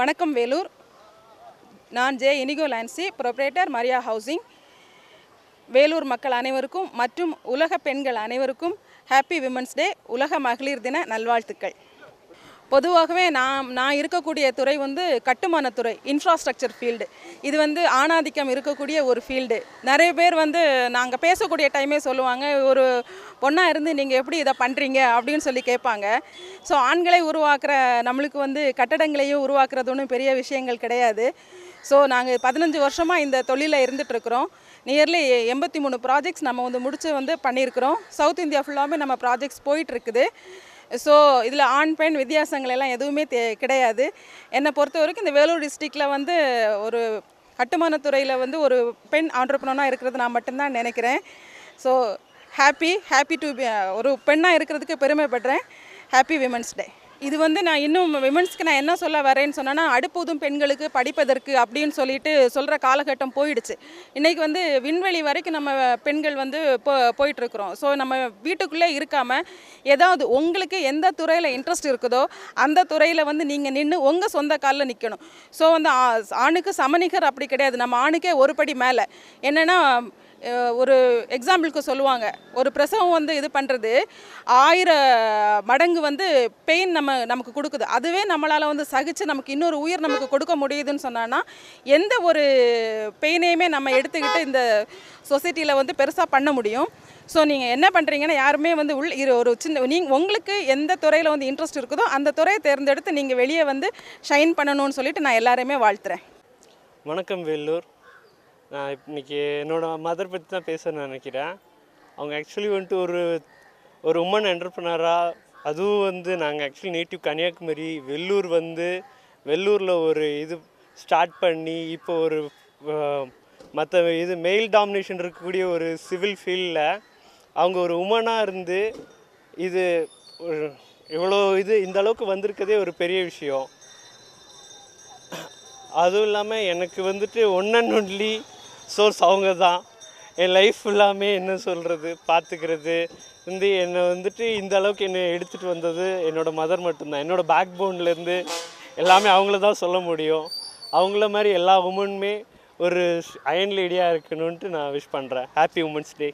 வணக்கம் வேலூர். நான் J Inigo Lancy, proprietor Maria housing. Vellore மக்கள் அனைவருக்கும் மற்றும் உலக பெண்கள் அனைவருக்கும் ஹாப்பி விமன்ஸ் டே, உலக மகளிர் தின நல்வாழ்த்துக்கள். பொதுவாகவே நான் இருக்கக்கூடிய துறை கட்டுமானத்துறை, இன்ஃப்ராஸ்ட்ரக்சர் ஃபீல்டு. இது ஆணாதிக்கம் இருக்கக்கூடிய ஒரு ஃபீல்டு. நிறைய பேர் நாங்கள் பேசக்கூடிய டைமே சொல்லுவாங்க, ஒரு பொண்ணாக இருந்து நீங்கள் எப்படி இதை பண்ணுறீங்க அப்படின்னு சொல்லி கேட்பாங்க. ஸோ ஆண்களை உருவாக்குற நம்மளுக்கு கட்டடங்களையும் உருவாக்குறது ஒன்றும் பெரிய விஷயங்கள் கிடையாது. ஸோ நாங்கள் 15 வருஷமாக இந்த தொழிலில் இருந்துகிட்ருக்குறோம். நியர்லி 83 ப்ராஜெக்ட்ஸ் நம்ம முடித்து பண்ணியிருக்கிறோம். சவுத் இந்தியா ஃபுல்லாமே நம்ம ப்ராஜெக்ட்ஸ் போயிட்டுருக்குது. ஸோ இதில் ஆண் பெண் வித்தியாசங்கள் எல்லாம் எதுவுமே கிடையாது. என்னை பொறுத்த வரைக்கும் இந்த வேலூர் டிஸ்ட்ரிக்டில் ஒரு கட்டுமானத்துறையில் ஒரு பெண் ஆண்டர்ப்ரனராக இருக்கிறது நான் மட்டும்தான் நினைக்கிறேன். ஸோ ஹாப்பி டு ஒரு பெண்ணாக இருக்கிறதுக்கு பெருமைப்படுறேன். Happy women's day. இது நான் இன்னும் விமன்ஸ்க்கு நான் என்ன சொல்ல வரேன்னு சொன்னேன்னா, அடுப்பூதும் பெண்களுக்கு படிப்பதற்கு அப்படின்னு சொல்லிட்டு சொல்கிற காலகட்டம் போயிடுச்சு. இன்றைக்கி விண்வெளி வரைக்கும் நம்ம பெண்கள் போயிட்டுருக்குறோம். ஸோ நம்ம வீட்டுக்குள்ளே இருக்காமல் ஏதாவது உங்களுக்கு எந்த துறையில் இன்ட்ரெஸ்ட் இருக்குதோ அந்த துறையில் நீங்கள் நின்று உங்கள் சொந்த காலில் நிற்கணும். ஸோ ஆணுக்கு சமநிகர் அப்படி கிடையாது. நம்ம ஆணுக்கே ஒரு படி மேலே. என்னென்னா, ஒரு எக்ஸாம்பிளுக்கு சொல்லுவாங்க, ஒரு பிரசவம் இது பண்ணுறது 1000 மடங்கு பெயின் நமக்கு கொடுக்குது. அதுவே நம்மளால் சகித்து நமக்கு இன்னொரு உயிர் நமக்கு கொடுக்க முடியுதுன்னு சொன்னான்னா, எந்த ஒரு பெயினையுமே நம்ம எடுத்துக்கிட்டு இந்த சொசைட்டியில் பெருசாக பண்ண முடியும். ஸோ நீங்கள் என்ன பண்ணுறீங்கன்னா, யாருமே ஒரு சின்ன உங்களுக்கு எந்த துறையில் இன்ட்ரெஸ்ட் இருக்குதோ அந்த துறையை தேர்ந்தெடுத்து நீங்கள் வெளியே ஷைன் பண்ணணும்னு சொல்லிட்டு நான் எல்லாரையுமே வாழ்த்துறேன். வணக்கம் வேலூர். நான் இன்றைக்கி என்னோடய மதர் பற்றி தான் பேசணும்னு நினைக்கிறேன். அவங்க ஆக்சுவலி ஒரு உமன் என்டர்ப்ரனராக, அதுவும் நாங்கள் ஆக்சுவலி நேட்டிவ் கன்னியாகுமரி, வெள்ளூரில் ஒரு இது ஸ்டார்ட் பண்ணி இப்போ ஒரு மற்ற மெயில் டாமினேஷன் இருக்கக்கூடிய ஒரு சிவில் ஃபீல்டில் அவங்க ஒரு உமனாக இருந்து இது இவ்வளோ இந்த அளவுக்கு வந்திருக்கதே ஒரு பெரிய விஷயம். அதுவும் இல்லாமல் எனக்கு ஒன் அண்ட் ஒன்லி சோர்ஸ் அவங்க தான். என் லைஃப் ஃபுல்லாமே என்ன சொல்கிறது, பார்த்துக்கிறது என்னை இந்த அளவுக்கு என்னை எடுத்துகிட்டு வந்தது என்னோடய மதர் மட்டும்தான். என்னோடய பேக் போன்லேருந்து எல்லாமே அவங்கள தான் சொல்ல முடியும். அவங்கள மாதிரி எல்லா உமனுமே ஒரு அயன் லேடியாக இருக்கணுன்ட்டு நான் விஷ் பண்ணுறேன். Happy women's day.